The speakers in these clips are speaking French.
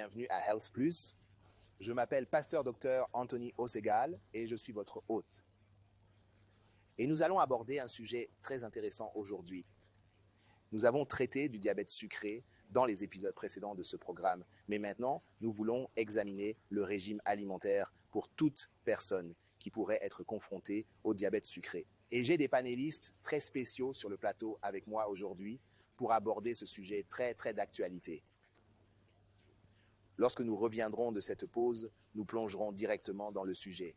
bienvenue à Health Plus. Je m'appelle Pasteur Dr Anthony Osegal et je suis votre hôte. Et nous allons aborder un sujet très intéressant aujourd'hui. Nous avons traité du diabète sucré dans les épisodes précédents de ce programme, mais maintenant, nous voulons examiner le régime alimentaire pour toute personne qui pourrait être confrontée au diabète sucré. Et j'ai des panélistes très spéciaux sur le plateau avec moi aujourd'hui pour aborder ce sujet très d'actualité. Lorsque nous reviendrons de cette pause, nous plongerons directement dans le sujet.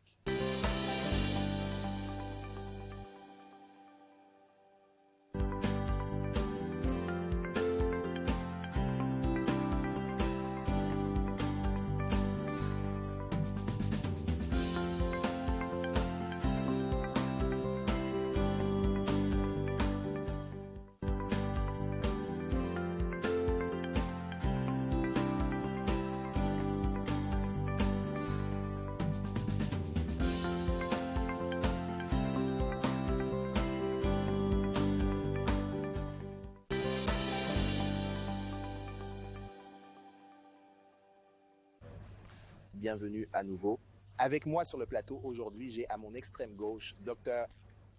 Bienvenue à nouveau. Avec moi sur le plateau aujourd'hui, j'ai à mon extrême gauche Dr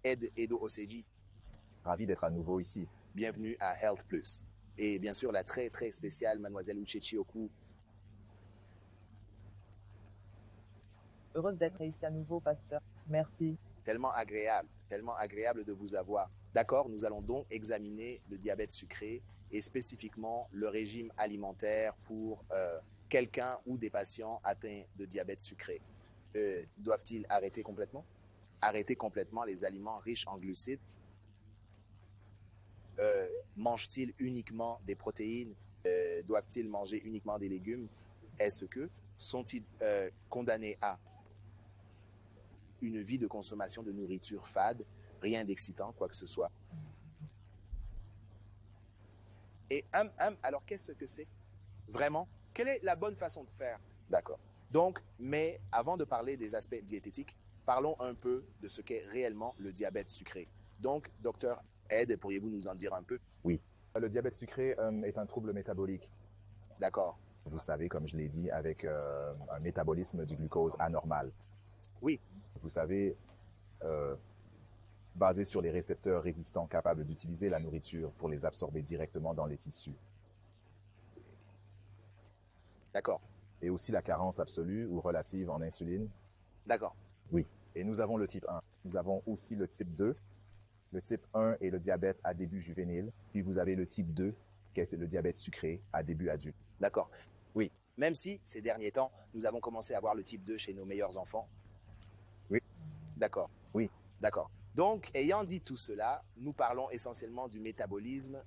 Ed Edo Oseji. Ravi d'être à nouveau ici. Bienvenue à Health Plus. Et bien sûr, la très spéciale Mademoiselle Uchechi Oku. Heureuse d'être ici à nouveau, pasteur. Merci. Tellement agréable de vous avoir. D'accord, nous allons donc examiner le diabète sucré et spécifiquement le régime alimentaire pour quelqu'un ou des patients atteints de diabète sucré. Doivent-ils arrêter complètement? Arrêter complètement les aliments riches en glucides? Mangent-ils uniquement des protéines? Doivent-ils manger uniquement des légumes? Est-ce que sont-ils condamnés à une vie de consommation de nourriture fade, rien d'excitant, quoi que ce soit? Et alors qu'est-ce que c'est? Vraiment? Quelle est la bonne façon de faire? D'accord. Donc, mais avant de parler des aspects diététiques, parlons un peu de ce qu'est réellement le diabète sucré. Donc, docteur Ed, pourriez-vous nous en dire un peu? Oui. Le diabète sucré est un trouble métabolique. D'accord. Vous savez, comme je l'ai dit, avec un métabolisme du glucose anormal. Oui. Vous savez, basé sur les récepteurs résistants capables d'utiliser la nourriture pour les absorber directement dans les tissus. D'accord. Et aussi la carence absolue ou relative en insuline. D'accord. Oui. Et nous avons le type 1. Nous avons aussi le type 2. Le type 1 est le diabète à début juvénile. Puis vous avez le type 2, qui est le diabète sucré à début adulte. D'accord. Oui. Même si, ces derniers temps, nous avons commencé à voir le type 2 chez nos meilleurs enfants. Oui. D'accord. Oui. D'accord. Donc, ayant dit tout cela, nous parlons essentiellement du métabolisme,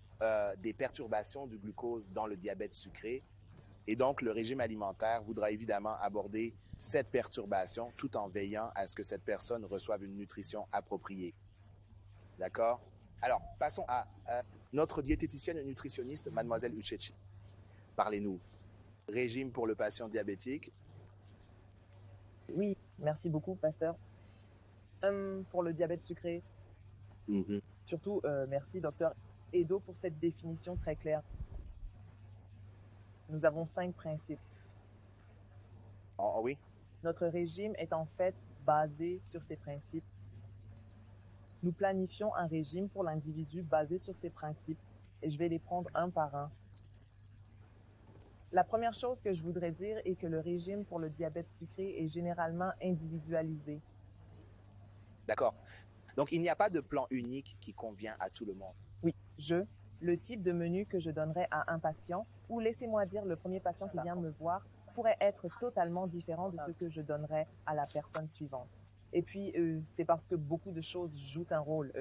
des perturbations du glucose dans le diabète sucré. Et donc, le régime alimentaire voudra évidemment aborder cette perturbation tout en veillant à ce que cette personne reçoive une nutrition appropriée. D'accord? Alors, passons à notre diététicienne et nutritionniste, Mademoiselle Uchechi. Parlez-nous. Régime pour le patient diabétique. Oui, merci beaucoup, pasteur. Pour le diabète sucré, surtout, merci, docteur Edo, pour cette définition très claire. Nous avons 5 principes. Oh oui? Notre régime est en fait basé sur ces principes. Nous planifions un régime pour l'individu basé sur ces principes et je vais les prendre un par un. La première chose que je voudrais dire est que le régime pour le diabète sucré est généralement individualisé. D'accord. Donc, il n'y a pas de plan unique qui convient à tout le monde. Oui, le type de menu que je donnerais à un patient, ou laissez-moi dire le premier patient qui vient me voir, pourrait être totalement différent de ce que je donnerais à la personne suivante. Et puis, c'est parce que beaucoup de choses jouent un rôle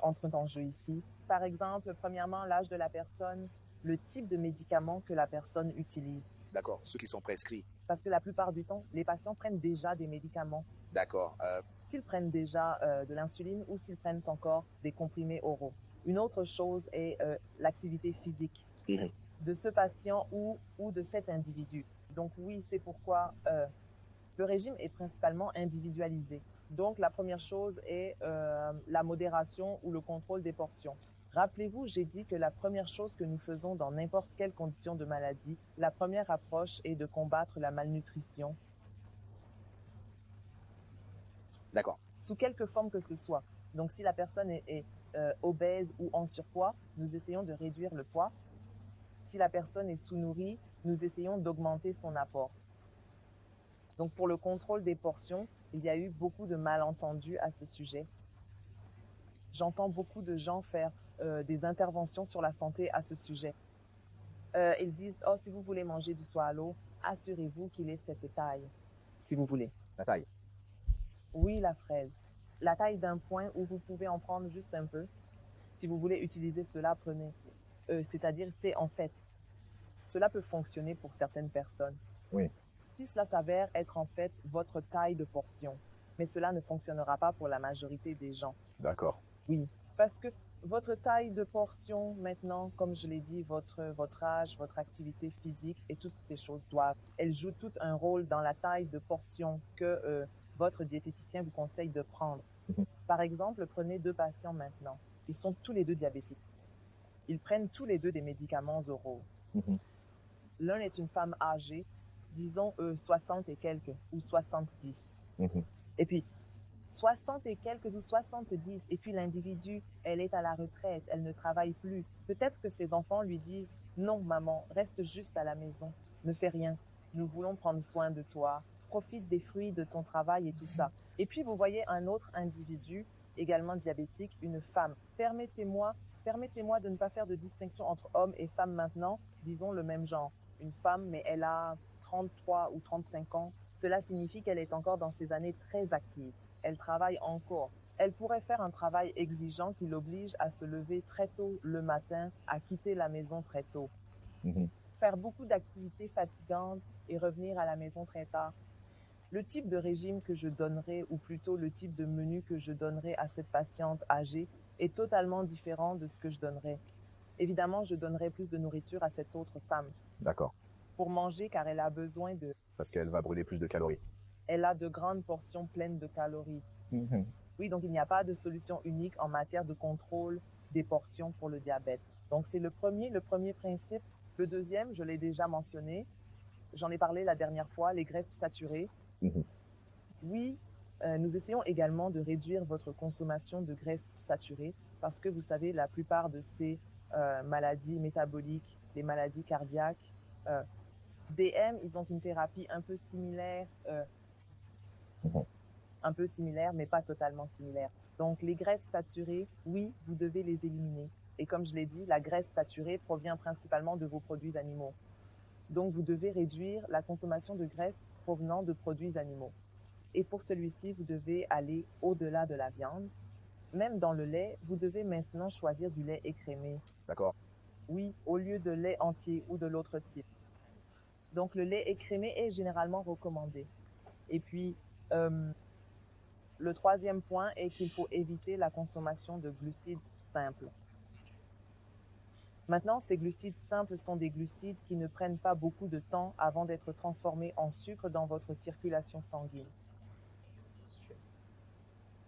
entrent en jeu ici. Par exemple, premièrement, l'âge de la personne, le type de médicaments que la personne utilise. D'accord. Ceux qui sont prescrits. Parce que la plupart du temps, les patients prennent déjà des médicaments. D'accord. S'ils prennent déjà de l'insuline ou s'ils prennent encore des comprimés oraux. Une autre chose est l'activité physique de ce patient ou de cet individu. Donc oui, c'est pourquoi le régime est principalement individualisé. Donc la première chose est la modération ou le contrôle des portions. Rappelez-vous, j'ai dit que la première chose que nous faisons dans n'importe quelle condition de maladie, la première approche est de combattre la malnutrition, D'accord. sous quelque forme que ce soit. Donc, si la personne est obèse ou en surpoids, nous essayons de réduire le poids. Si la personne est sous-nourrie, nous essayons d'augmenter son apport. Donc, pour le contrôle des portions, il y a eu beaucoup de malentendus à ce sujet. J'entends beaucoup de gens faire des interventions sur la santé à ce sujet. Ils disent, oh, si vous voulez manger du swallow, assurez-vous qu'il ait cette taille, si vous voulez. La taille. Oui, la fraise. La taille d'un point où vous pouvez en prendre juste un peu. Si vous voulez utiliser cela, prenez. C'est-à-dire, c'est en fait. Cela peut fonctionner pour certaines personnes. Oui. Si cela s'avère être en fait votre taille de portion, mais cela ne fonctionnera pas pour la majorité des gens. D'accord. Oui, parce que votre taille de portion maintenant, comme je l'ai dit, votre âge, votre activité physique et toutes ces choses elles jouent tout un rôle dans la taille de portion que votre diététicien vous conseille de prendre. Par exemple, prenez 2 patients maintenant. Ils sont tous les 2 diabétiques. Ils prennent tous les 2 des médicaments oraux. L'un est une femme âgée, disons 60 et quelques ou 70. Et puis, 60 et quelques ou 70, et puis l'individu, elle est à la retraite, elle ne travaille plus. Peut-être que ses enfants lui disent « Non, maman, reste juste à la maison, ne fais rien. Nous voulons prendre soin de toi, profite des fruits de ton travail et tout ça. » Et puis, vous voyez un autre individu, également diabétique, une femme. Permettez-moi de ne pas faire de distinction entre hommes et femmes maintenant, disons le même genre. Une femme, mais elle a 33 ou 35 ans. Cela signifie qu'elle est encore dans ses années très actives. Elle travaille encore. Elle pourrait faire un travail exigeant qui l'oblige à se lever très tôt le matin, à quitter la maison très tôt. Faire beaucoup d'activités fatigantes et revenir à la maison très tard. Le type de régime que je donnerai, ou plutôt le type de menu que je donnerai à cette patiente âgée, est totalement différent de ce que je donnerai. Évidemment, je donnerai plus de nourriture à cette autre femme. D'accord. Pour manger, car elle a besoin de... Parce qu'elle va brûler plus de calories. Elle a de grandes portions pleines de calories. Oui, donc il n'y a pas de solution unique en matière de contrôle des portions pour le diabète. Donc c'est le premier principe. Le deuxième, je l'ai déjà mentionné, j'en ai parlé la dernière fois, les graisses saturées. Oui, nous essayons également de réduire votre consommation de graisses saturées parce que vous savez, la plupart de ces maladies métaboliques, les maladies cardiaques, DM, ils ont une thérapie un peu similaire, mais pas totalement similaire. Donc, les graisses saturées, oui, vous devez les éliminer. Et comme je l'ai dit, la graisse saturée provient principalement de vos produits animaux. Donc, vous devez réduire la consommation de graisse provenant de produits animaux. Et pour celui-ci, vous devez aller au-delà de la viande. Même dans le lait, vous devez maintenant choisir du lait écrémé. D'accord. Oui, au lieu de lait entier ou de l'autre type. Donc, le lait écrémé est généralement recommandé. Et puis, le troisième point est qu'il faut éviter la consommation de glucides simples. Maintenant, ces glucides simples sont des glucides qui ne prennent pas beaucoup de temps avant d'être transformés en sucre dans votre circulation sanguine.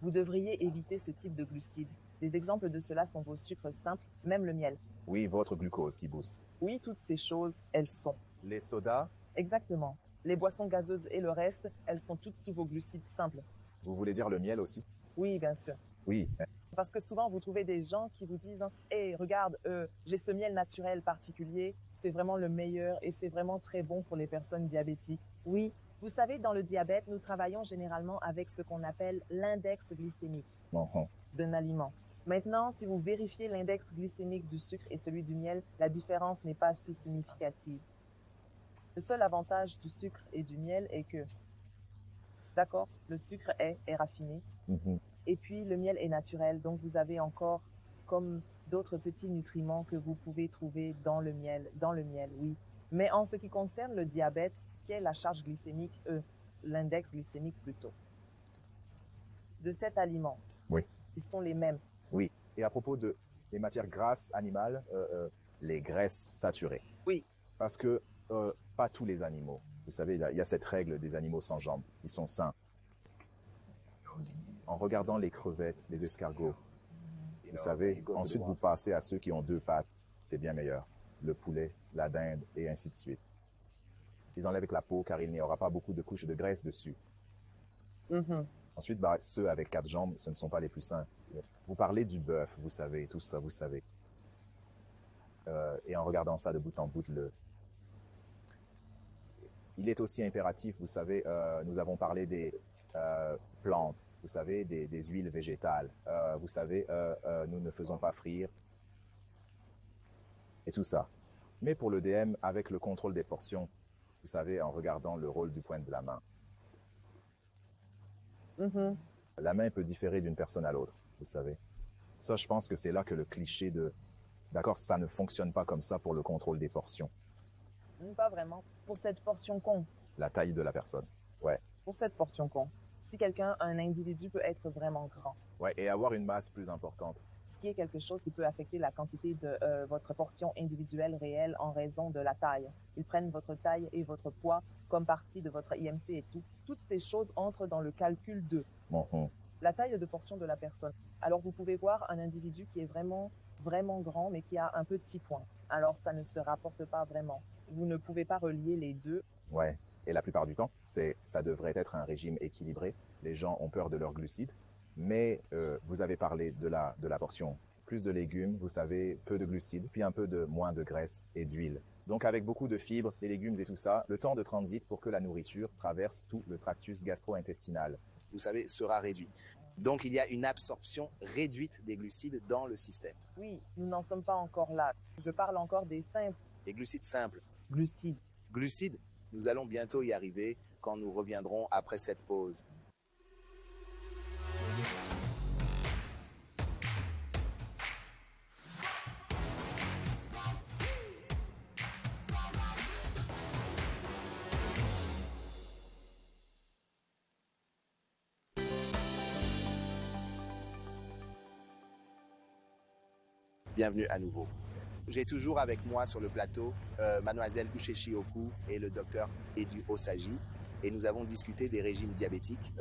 Vous devriez éviter ce type de glucides. Des exemples de cela sont vos sucres simples, même le miel. Oui, votre glucose qui booste. Oui, toutes ces choses, elles sont. Les sodas. Exactement. Les boissons gazeuses et le reste, elles sont toutes sous vos glucides simples. Vous voulez dire le miel aussi? Oui, bien sûr. Oui. Parce que souvent, vous trouvez des gens qui vous disent « Hey, regarde, j'ai ce miel naturel particulier, c'est vraiment le meilleur et c'est vraiment très bon pour les personnes diabétiques. » Oui, vous savez, dans le diabète, nous travaillons généralement avec ce qu'on appelle l'index glycémique d'un aliment. Maintenant, si vous vérifiez l'index glycémique du sucre et celui du miel, la différence n'est pas si significative. Le seul avantage du sucre et du miel est que, d'accord, le sucre est raffiné, et puis le miel est naturel, donc vous avez encore comme d'autres petits nutriments que vous pouvez trouver dans le miel, oui. Mais en ce qui concerne le diabète, quelle est la charge glycémique, l'index glycémique plutôt, de cet aliment? Oui. Ils sont les mêmes. Oui. Et à propos de les matières grasses animales, les graisses saturées. Oui. Parce que pas tous les animaux. Vous savez, il y a cette règle des animaux sans jambes. Ils sont sains. En regardant les crevettes, les escargots, Vous savez, ensuite vous passez à ceux qui ont 2 pattes. C'est bien meilleur. Le poulet, la dinde et ainsi de suite. Ils enlèvent avec la peau car il n'y aura pas beaucoup de couches de graisse dessus. Ensuite, ceux avec 4 jambes, ce ne sont pas les plus sains. Vous parlez du bœuf, vous savez, tout ça, vous savez. Et en regardant ça de bout en bout, il est aussi impératif, vous savez, nous avons parlé des plantes, vous savez, des huiles végétales. Vous savez, nous ne faisons pas frire et tout ça. Mais pour le DM, avec le contrôle des portions, vous savez, en regardant le rôle du poing de la main. La main peut différer d'une personne à l'autre, vous savez. Ça, je pense que c'est là que le cliché de « d'accord, ça ne fonctionne pas comme ça pour le contrôle des portions ». Pas vraiment. Pour cette portion con. La taille de la personne, ouais. Pour cette portion con. Si un individu peut être vraiment grand. Ouais, et avoir une masse plus importante. Ce qui est quelque chose qui peut affecter la quantité de votre portion individuelle réelle en raison de la taille. Ils prennent votre taille et votre poids comme partie de votre IMC et tout. Toutes ces choses entrent dans le calcul de la taille de portion de la personne. Alors vous pouvez voir un individu qui est vraiment grand mais qui a un petit poing. Alors ça ne se rapporte pas vraiment. Vous ne pouvez pas relier les deux. Ouais, et la plupart du temps, ça devrait être un régime équilibré. Les gens ont peur de leurs glucides. Mais vous avez parlé de la portion. Plus de légumes, vous savez, peu de glucides, puis un peu de moins de graisse et d'huile. Donc avec beaucoup de fibres, les légumes et tout ça, le temps de transit pour que la nourriture traverse tout le tractus gastro-intestinal. Vous savez, sera réduit. Donc il y a une absorption réduite des glucides dans le système. Oui, nous n'en sommes pas encore là. Je parle encore des simples. Les glucides simples. Glucides. Glucides, nous allons bientôt y arriver quand nous reviendrons après cette pause. Bienvenue à nouveau. J'ai toujours avec moi sur le plateau mademoiselle Uchechi Oku et le docteur Edu Osagie et nous avons discuté des régimes diabétiques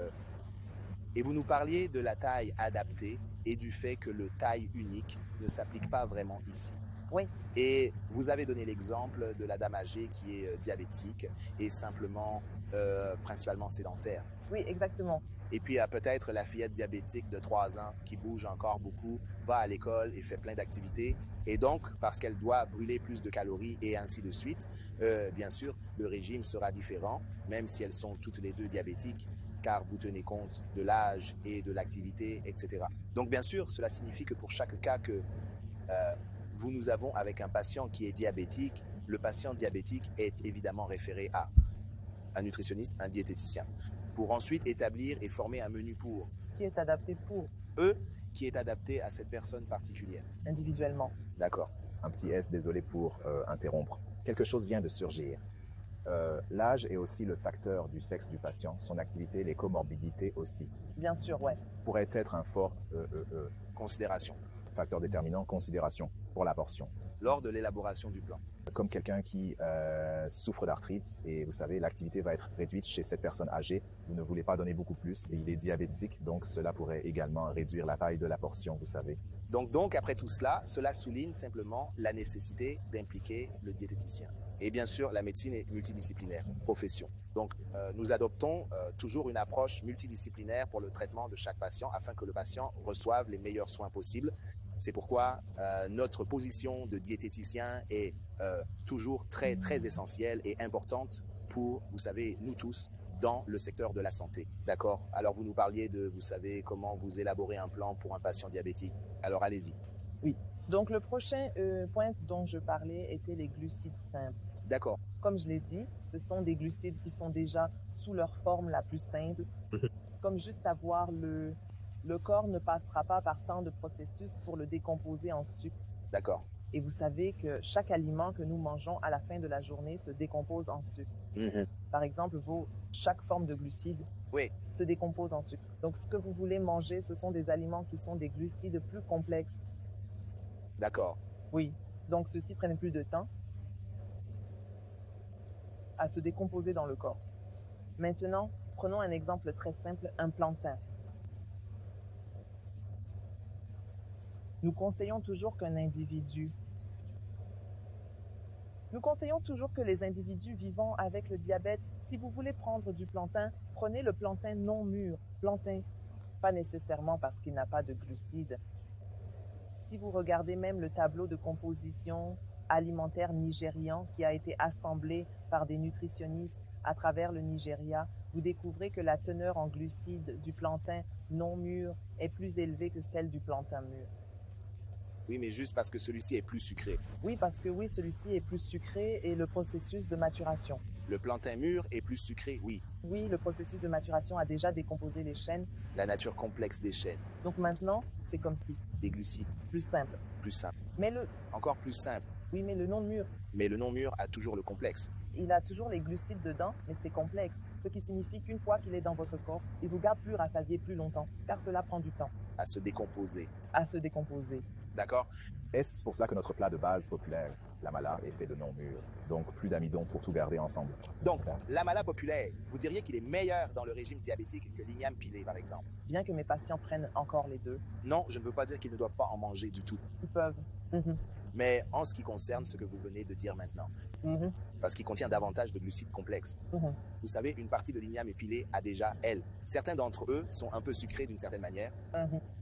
et vous nous parliez de la taille adaptée et du fait que le taille unique ne s'applique pas vraiment ici. Oui. Et vous avez donné l'exemple de la dame âgée qui est diabétique et simplement principalement sédentaire. Oui, exactement. Et puis peut-être la fillette diabétique de 3 ans qui bouge encore beaucoup, va à l'école et fait plein d'activités. Et donc, parce qu'elle doit brûler plus de calories et ainsi de suite, bien sûr, le régime sera différent, même si elles sont toutes les deux diabétiques, car vous tenez compte de l'âge et de l'activité, etc. Donc, bien sûr, cela signifie que pour chaque cas que nous avons avec un patient qui est diabétique, le patient diabétique est évidemment référé à un nutritionniste, un diététicien, pour ensuite établir et former un menu pour. Qui est adapté pour. Eux, qui est adapté à cette personne particulière. Individuellement. D'accord. Un petit S, désolé pour interrompre. Quelque chose vient de surgir. L'âge est aussi le facteur du sexe du patient, son activité, les comorbidités aussi. Bien sûr, ouais. Pourrait être un fort considération. Facteur déterminant, considération pour la portion. Lors de l'élaboration du plan. Comme quelqu'un qui souffre d'arthrite et vous savez, l'activité va être réduite chez cette personne âgée, vous ne voulez pas donner beaucoup plus et il est diabétique, donc cela pourrait également réduire la taille de la portion, vous savez. Donc après tout cela, cela souligne simplement la nécessité d'impliquer le diététicien. Et bien sûr, la médecine est multidisciplinaire, profession. Donc nous adoptons toujours une approche multidisciplinaire pour le traitement de chaque patient afin que le patient reçoive les meilleurs soins possibles. C'est pourquoi notre position de diététicien est toujours très, très essentielle et importante pour, vous savez, nous tous, dans le secteur de la santé. D'accord? Alors, vous nous parliez de, vous savez, comment vous élaborez un plan pour un patient diabétique. Alors, allez-y. Oui. Donc, le prochain point dont je parlais était les glucides simples. D'accord. Comme je l'ai dit, ce sont des glucides qui sont déjà sous leur forme la plus simple. Comme juste avoir le corps ne passera pas par tant de processus pour le décomposer en sucre. D'accord. Et vous savez que chaque aliment que nous mangeons à la fin de la journée se décompose en sucre. Par exemple, chaque forme de glucides se décompose en sucre. Donc, ce que vous voulez manger, ce sont des aliments qui sont des glucides plus complexes. D'accord. Oui. Donc, ceux-ci prennent plus de temps à se décomposer dans le corps. Maintenant, prenons un exemple très simple, un plantain. Nous conseillons toujours qu'un individu Nous conseillons toujours que les individus vivant avec le diabète, si vous voulez prendre du plantain, prenez le plantain non mûr. Plantain, pas nécessairement parce qu'il n'a pas de glucides. Si vous regardez même le tableau de composition alimentaire nigérian qui a été assemblé par des nutritionnistes à travers le Nigeria, vous découvrez que la teneur en glucides du plantain non mûr est plus élevée que celle du plantain mûr. Oui, mais juste parce que celui-ci est plus sucré. Oui, parce que oui, celui-ci est plus sucré et le processus de maturation. Le plantain mûr est plus sucré, oui. Oui, le processus de maturation a déjà décomposé les chaînes. La nature complexe des chaînes. Donc maintenant, c'est comme si. Des glucides. Plus simple. Plus simple. Mais le... Encore plus simple. Oui, mais le non mûr. Mais le non mûr a toujours le complexe. Il a toujours les glucides dedans, mais c'est complexe. Ce qui signifie qu'une fois qu'il est dans votre corps, il vous garde plus rassasié plus longtemps, car cela prend du temps. À se décomposer. À se décomposer. D'accord? Est-ce pour cela que notre plat de base populaire, l'amala, est fait de non-mûr? Donc plus d'amidon pour tout garder ensemble. Donc, l'amala populaire, vous diriez qu'il est meilleur dans le régime diabétique que l'igname pilé, par exemple? Bien que mes patients prennent encore les deux. Non, je ne veux pas dire qu'ils ne doivent pas en manger du tout. Ils peuvent. Mais en ce qui concerne ce que vous venez de dire maintenant, parce qu'il contient davantage de glucides complexes. Vous savez, une partie de l'igname épilé a déjà, elle. Certains d'entre eux sont un peu sucrés d'une certaine manière.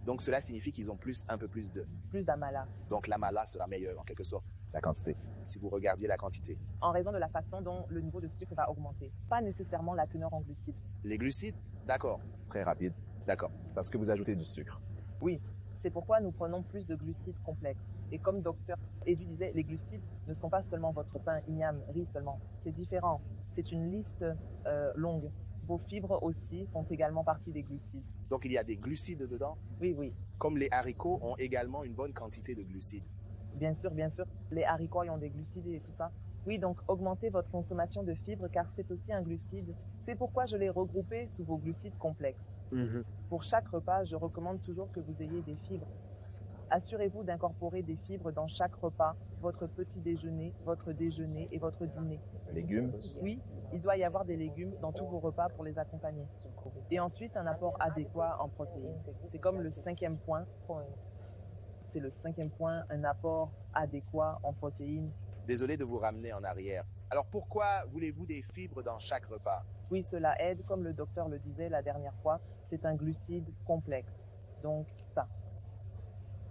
Donc cela signifie qu'ils ont un peu plus de... Plus d'amala. Donc l'amala sera meilleur en quelque sorte. La quantité. Si vous regardiez la quantité. En raison de la façon dont le niveau de sucre va augmenter. Pas nécessairement la teneur en glucides. Les glucides? D'accord. Très rapide. D'accord. Parce que vous ajoutez du sucre. Oui. C'est pourquoi nous prenons plus de glucides complexes. Et comme docteur Edu disait, les glucides ne sont pas seulement votre pain, igname, riz seulement. C'est différent. C'est une liste longue. Vos fibres aussi font également partie des glucides. Donc il y a des glucides dedans? Oui, oui. Comme les haricots ont également une bonne quantité de glucides. Bien sûr, bien sûr. Les haricots ont des glucides et tout ça. Oui, donc augmentez votre consommation de fibres car c'est aussi un glucide. C'est pourquoi je l'ai regroupé sous vos glucides complexes. Pour chaque repas, je recommande toujours que vous ayez des fibres. Assurez-vous d'incorporer des fibres dans chaque repas, votre petit déjeuner, votre déjeuner et votre dîner. Légumes? Oui, il doit y avoir des légumes dans tous vos repas pour les accompagner. Et ensuite, un apport adéquat en protéines. C'est comme le 5e point. C'est le 5e point, un apport adéquat en protéines. Désolé de vous ramener en arrière. Alors pourquoi voulez-vous des fibres dans chaque repas? Oui, cela aide, comme le docteur le disait la dernière fois, c'est un glucide complexe. Donc ça.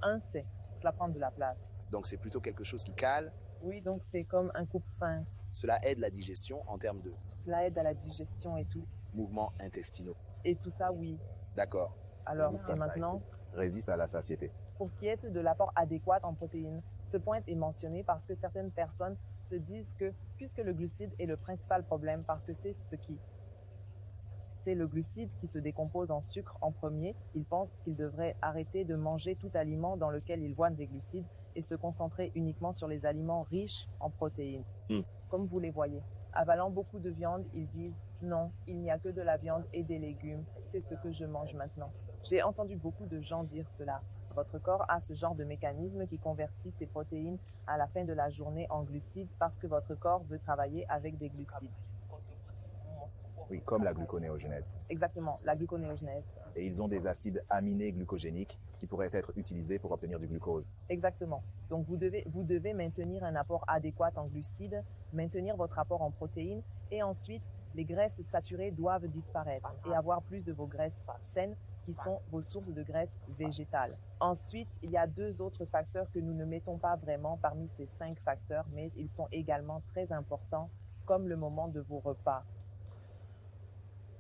Un C, cela prend de la place. Donc c'est plutôt quelque chose qui cale. Oui, donc c'est comme un coupe-faim. Cela aide la digestion en termes de... Cela aide à la digestion et tout. Mouvements intestinaux. Et tout ça, oui. D'accord. Alors, et maintenant? Résiste à la satiété. Pour ce qui est de l'apport adéquat en protéines, ce point est mentionné parce que certaines personnes se disent que, puisque le glucide est le principal problème, parce que c'est le glucide qui se décompose en sucre en premier, ils pensent qu'ils devraient arrêter de manger tout aliment dans lequel ils voient des glucides et se concentrer uniquement sur les aliments riches en protéines. Comme vous les voyez. Avalant beaucoup de viande, ils disent « Non, il n'y a que de la viande et des légumes, c'est ce que je mange maintenant ». J'ai entendu beaucoup de gens dire cela. Votre corps a ce genre de mécanisme qui convertit ses protéines à la fin de la journée en glucides parce que votre corps veut travailler avec des glucides. Oui, comme la gluconéogenèse. Exactement, la gluconéogenèse. Et ils ont des acides aminés glucogéniques qui pourraient être utilisés pour obtenir du glucose. Exactement. Donc vous devez maintenir un apport adéquat en glucides, maintenir votre apport en protéines et ensuite les graisses saturées doivent disparaître et avoir plus de vos graisses saines qui sont vos sources de graisses végétales. Ensuite, il y a 2 autres facteurs que nous ne mettons pas vraiment parmi ces 5 facteurs, mais ils sont également très importants, comme le moment de vos repas.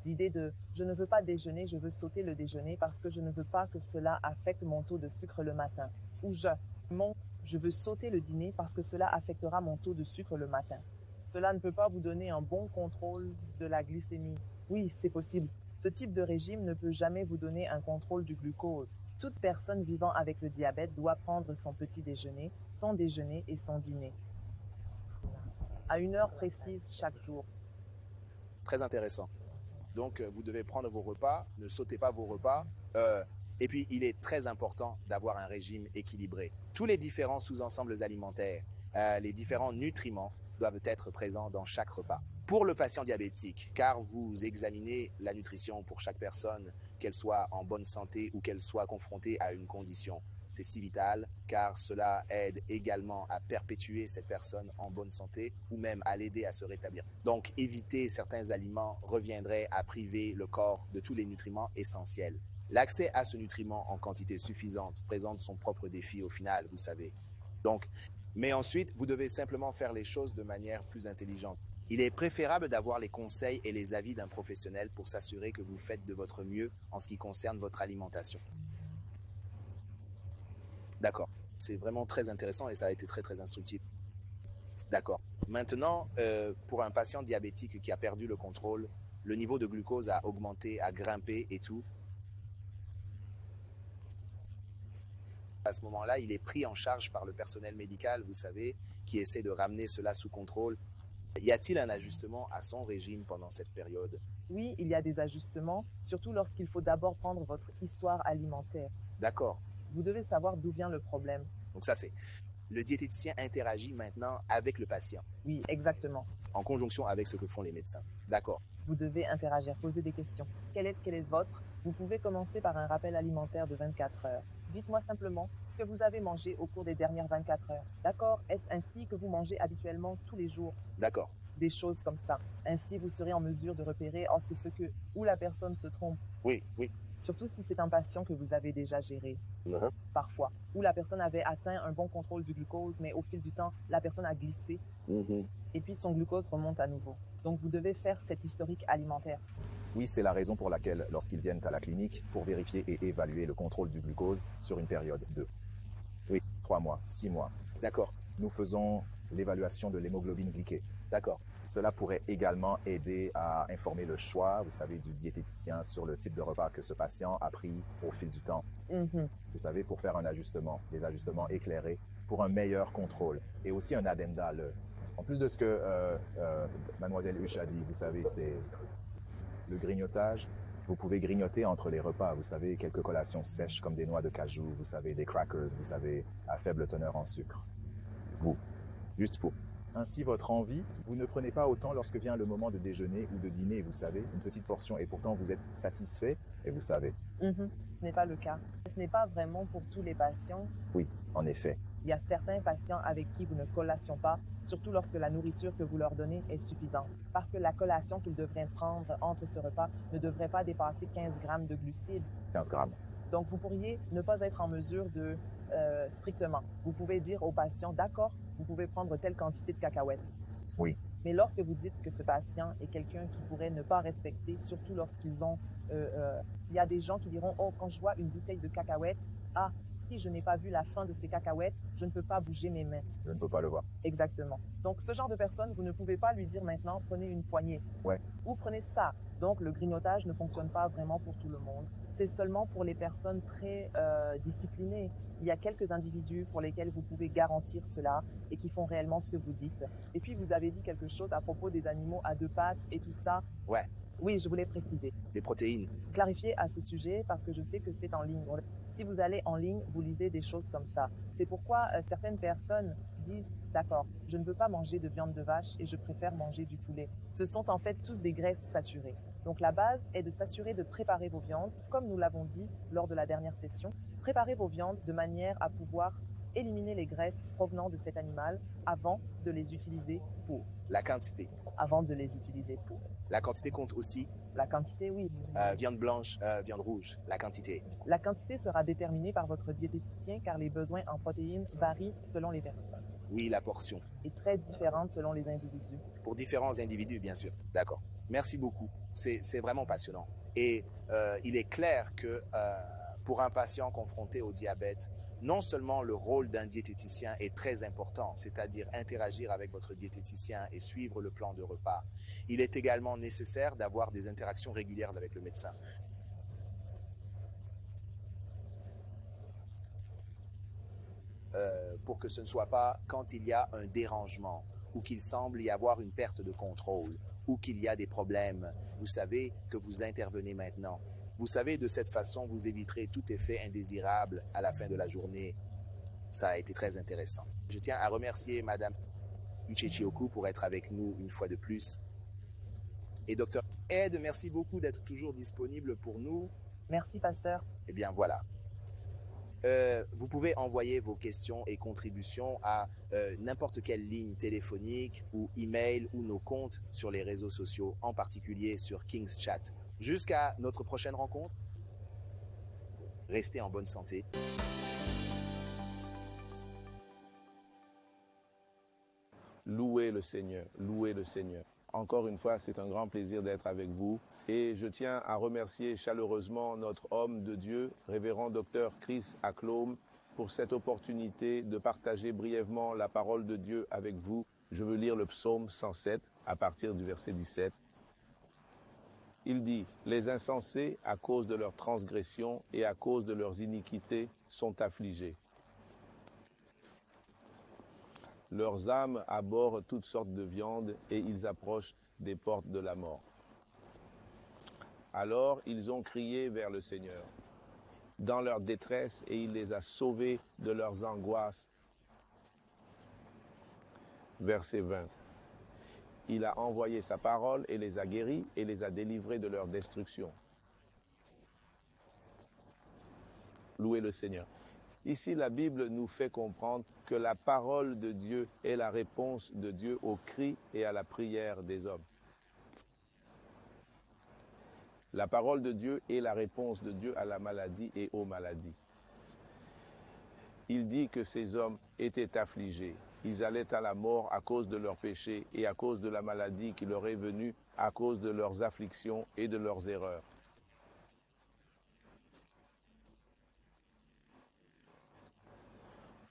L'idée de « je ne veux pas déjeuner, je veux sauter le déjeuner parce que je ne veux pas que cela affecte mon taux de sucre le matin » ou « je veux sauter le dîner parce que cela affectera mon taux de sucre le matin ». Cela ne peut pas vous donner un bon contrôle de la glycémie. Oui, c'est possible. Ce type de régime ne peut jamais vous donner un contrôle du glucose. Toute personne vivant avec le diabète doit prendre son petit déjeuner, son déjeuner et son dîner à une heure précise chaque jour. Très intéressant. Donc, vous devez prendre vos repas, ne sautez pas vos repas. Et puis, il est très important d'avoir un régime équilibré. Tous les différents sous-ensembles alimentaires, les différents nutriments doivent être présents dans chaque repas. Pour le patient diabétique, car vous examinez la nutrition pour chaque personne, qu'elle soit en bonne santé ou qu'elle soit confrontée à une condition, c'est si vital car cela aide également à perpétuer cette personne en bonne santé ou même à l'aider à se rétablir. Donc, éviter certains aliments reviendrait à priver le corps de tous les nutriments essentiels. L'accès à ce nutriment en quantité suffisante présente son propre défi au final, vous savez. Donc, mais ensuite, vous devez simplement faire les choses de manière plus intelligente. Il est préférable d'avoir les conseils et les avis d'un professionnel pour s'assurer que vous faites de votre mieux en ce qui concerne votre alimentation. D'accord. C'est vraiment très intéressant et ça a été très instructif. D'accord. Maintenant, pour un patient diabétique qui a perdu le contrôle, le niveau de glucose a augmenté, a grimpé et tout. À ce moment-là, il est pris en charge par le personnel médical, vous savez, qui essaie de ramener cela sous contrôle. Y a-t-il un ajustement à son régime pendant cette période? Oui, il y a des ajustements, surtout lorsqu'il faut d'abord prendre votre histoire alimentaire. D'accord. Vous devez savoir d'où vient le problème. Donc ça, c'est le diététicien interagit maintenant avec le patient, Oui, exactement. en conjonction avec ce que font les médecins. D'accord. Vous devez interagir, poser des questions. Quel est votre? Vous pouvez commencer par un rappel alimentaire de 24 heures. Dites-moi simplement ce que vous avez mangé au cours des dernières 24 heures. D'accord? Est-ce ainsi que vous mangez habituellement tous les jours? D'accord. Des choses comme ça. Ainsi, vous serez en mesure de repérer c'est ce que où la personne se trompe. Oui, oui. Surtout si c'est un patient que vous avez déjà géré. Uh-huh. Parfois, où la personne avait atteint un bon contrôle du glucose, mais au fil du temps, la personne a glissé et puis son glucose remonte à nouveau. Donc, vous devez faire cet historique alimentaire. Oui, c'est la raison pour laquelle, lorsqu'ils viennent à la clinique, pour vérifier et évaluer le contrôle du glucose sur une période de 3 mois, 6 mois, D'accord. nous faisons l'évaluation de l'hémoglobine glyquée. D'accord. Cela pourrait également aider à informer le choix, vous savez, du diététicien sur le type de repas que ce patient a pris au fil du temps. Vous savez, pour faire un ajustement, des ajustements éclairés pour un meilleur contrôle. Et aussi un addenda. En plus de ce que Mademoiselle Huche a dit, vous savez, c'est le grignotage. Vous pouvez grignoter entre les repas, vous savez, quelques collations sèches comme des noix de cajou, vous savez, des crackers, vous savez, à faible teneur en sucre. Juste pour. Ainsi, votre envie, vous ne prenez pas autant lorsque vient le moment de déjeuner ou de dîner, vous savez, une petite portion, et pourtant vous êtes satisfait, et vous savez. Ce n'est pas le cas. Ce n'est pas vraiment pour tous les patients. Oui, en effet. Il y a certains patients avec qui vous ne collatiez pas, surtout lorsque la nourriture que vous leur donnez est suffisante. Parce que la collation qu'ils devraient prendre entre ce repas ne devrait pas dépasser 15 grammes de glucides. 15 grammes. Donc, vous pourriez ne pas être en mesure de strictement. Vous pouvez dire au patient, d'accord, vous pouvez prendre telle quantité de cacahuètes. Oui. Mais lorsque vous dites que ce patient est quelqu'un qui pourrait ne pas respecter, surtout lorsqu'ils ont... il y a des gens qui diront, quand je vois une bouteille de cacahuètes, si je n'ai pas vu la fin de ces cacahuètes, je ne peux pas bouger mes mains. Je ne peux pas le voir. Exactement. Donc, ce genre de personne, vous ne pouvez pas lui dire maintenant, prenez une poignée. Ouais. Ou prenez ça. Donc, le grignotage ne fonctionne pas vraiment pour tout le monde. C'est seulement pour les personnes très disciplinées. Il y a quelques individus pour lesquels vous pouvez garantir cela et qui font réellement ce que vous dites. Et puis, vous avez dit quelque chose à propos des animaux à 2 pattes et tout ça. Ouais. Oui, je voulais préciser. Les protéines. Clarifier à ce sujet parce que je sais que c'est en ligne. Si vous allez en ligne, vous lisez des choses comme ça. C'est pourquoi certaines personnes disent « D'accord, je ne veux pas manger de viande de vache et je préfère manger du poulet ». Ce sont en fait tous des graisses saturées. Donc la base est de s'assurer de préparer vos viandes, comme nous l'avons dit lors de la dernière session. Préparez vos viandes de manière à pouvoir éliminer les graisses provenant de cet animal avant de les utiliser pour. La quantité. Avant de les utiliser pour. La quantité compte aussi. La quantité, oui. Viande blanche, viande rouge. La quantité. La quantité sera déterminée par votre diététicien car les besoins en protéines varient selon les personnes. Oui, la portion. Et très différente selon les individus. Pour différents individus, bien sûr. D'accord. Merci beaucoup. C'est vraiment passionnant. Et il est clair que pour un patient confronté au diabète, non seulement le rôle d'un diététicien est très important, c'est-à-dire interagir avec votre diététicien et suivre le plan de repas, il est également nécessaire d'avoir des interactions régulières avec le médecin. Pour que ce ne soit pas quand il y a un dérangement ou qu'il semble y avoir une perte de contrôle ou qu'il y a des problèmes, vous savez que vous intervenez maintenant. Vous savez, de cette façon, vous éviterez tout effet indésirable à la fin de la journée. Ça a été très intéressant. Je tiens à remercier Madame Uchechioku pour être avec nous une fois de plus. Et Dr Ed, merci beaucoup d'être toujours disponible pour nous. Merci, pasteur. Eh bien, voilà. Vous pouvez envoyer vos questions et contributions à n'importe quelle ligne téléphonique ou email ou nos comptes sur les réseaux sociaux, en particulier sur King's Chat. Jusqu'à notre prochaine rencontre, restez en bonne santé. Louez le Seigneur, louez le Seigneur. Encore une fois, c'est un grand plaisir d'être avec vous et je tiens à remercier chaleureusement notre homme de Dieu, révérend docteur Chris Aklom, pour cette opportunité de partager brièvement la parole de Dieu avec vous. Je veux lire le psaume 107 à partir du verset 17. Il dit, « Les insensés, à cause de leurs transgressions et à cause de leurs iniquités, sont affligés. Leurs âmes abhorrent toutes sortes de viandes et ils approchent des portes de la mort. Alors ils ont crié vers le Seigneur dans leur détresse et il les a sauvés de leurs angoisses. » Verset 20. Il a envoyé sa parole et les a guéris et les a délivrés de leur destruction. Louez le Seigneur. Ici, la Bible nous fait comprendre que la parole de Dieu est la réponse de Dieu aux cris et à la prière des hommes. La parole de Dieu est la réponse de Dieu à la maladie et aux maladies. Il dit que ces hommes étaient affligés. Ils allaient à la mort à cause de leurs péchés et à cause de la maladie qui leur est venue à cause de leurs afflictions et de leurs erreurs.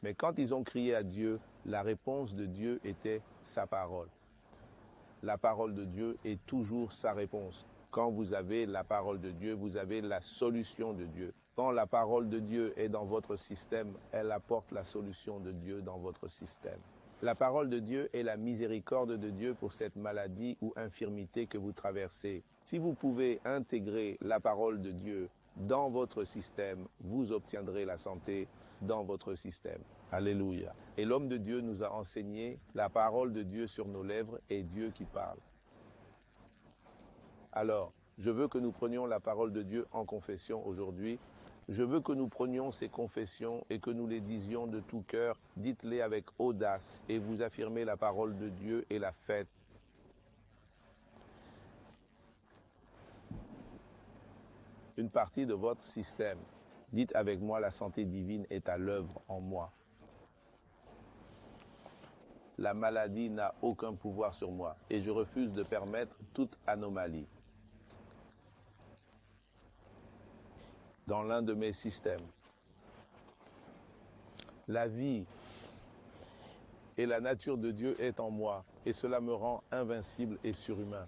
Mais quand ils ont crié à Dieu, la réponse de Dieu était sa parole. La parole de Dieu est toujours sa réponse. Quand vous avez la parole de Dieu, vous avez la solution de Dieu. Quand la parole de Dieu est dans votre système, elle apporte la solution de Dieu dans votre système. La parole de Dieu est la miséricorde de Dieu pour cette maladie ou infirmité que vous traversez. Si vous pouvez intégrer la parole de Dieu dans votre système, vous obtiendrez la santé dans votre système. Alléluia. Et l'homme de Dieu nous a enseigné la parole de Dieu sur nos lèvres et Dieu qui parle. Alors, je veux que nous prenions la parole de Dieu en confession aujourd'hui. Je veux que nous prenions ces confessions et que nous les disions de tout cœur. Dites-les avec audace et vous affirmez la parole de Dieu et la faites. Une partie de votre système. Dites avec moi, la santé divine est à l'œuvre en moi. La maladie n'a aucun pouvoir sur moi et je refuse de permettre toute anomalie dans l'un de mes systèmes. La vie et la nature de Dieu est en moi et cela me rend invincible et surhumain.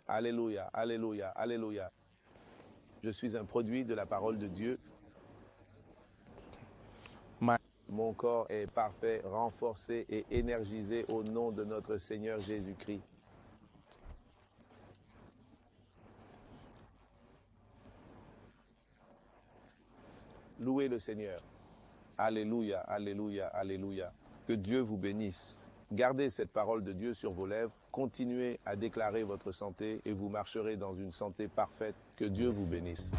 Alléluia, alléluia, alléluia. Je suis un produit de la parole de Dieu. Mon corps est parfait, renforcé et énergisé au nom de notre Seigneur Jésus-Christ. Louez le Seigneur. Alléluia, alléluia, alléluia. Que Dieu vous bénisse. Gardez cette parole de Dieu sur vos lèvres. Continuez à déclarer votre santé et vous marcherez dans une santé parfaite. Que Dieu vous bénisse.